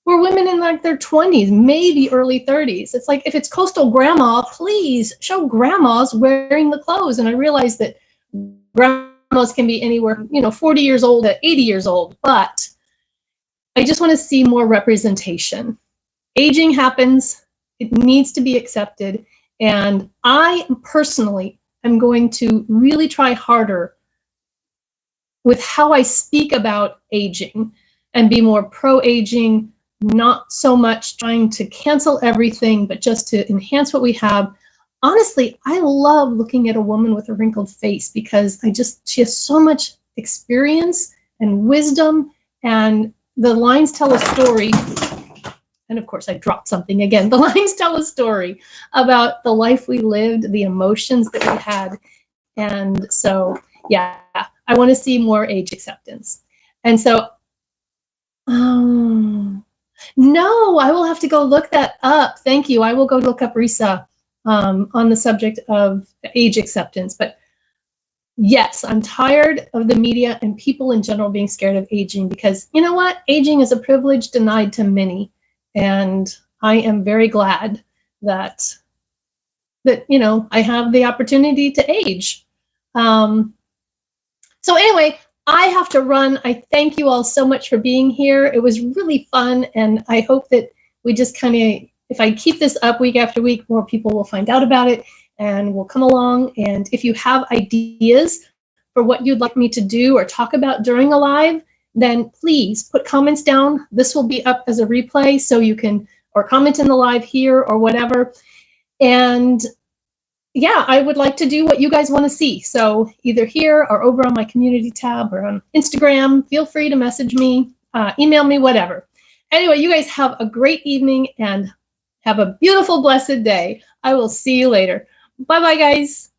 were women in like their 20s, maybe early 30s. It's like, if it's coastal grandma, please show grandmas wearing the clothes. And I realized that grandmas can be anywhere, you know, 40 years old to 80 years old, but I just want to see more representation. Aging happens. It needs to be accepted. And I personally am going to really try harder with how I speak about aging and be more pro-aging, not so much trying to cancel everything, but just to enhance what we have. Honestly, I love looking at a woman with a wrinkled face because she has so much experience and wisdom, and the lines tell a story. And of course, I dropped something again. The lines tell a story about the life we lived, the emotions that we had. And so, yeah, I want to see more age acceptance. And so, no, I will have to go look that up. Thank you. I will go look up Zeesea on the subject of age acceptance. But yes, I'm tired of the media and people in general being scared of aging because, you know what? Aging is a privilege denied to many. And I am very glad that you know, I have the opportunity to age. So anyway, I have to run. I thank you all so much for being here. It was really fun. And I hope that we just kind of, if I keep this up week after week, more people will find out about it and will come along. And if you have ideas for what you'd like me to do or talk about during a live, then please put comments down. This will be up as a replay, so you can, or comment in the live here or whatever. And yeah, I would like to do what you guys want to see. So either here or over on my community tab or on Instagram, feel free to message me, email me, whatever. Anyway, you guys have a great evening and have a beautiful, blessed day. I will see you later. Bye-bye, guys.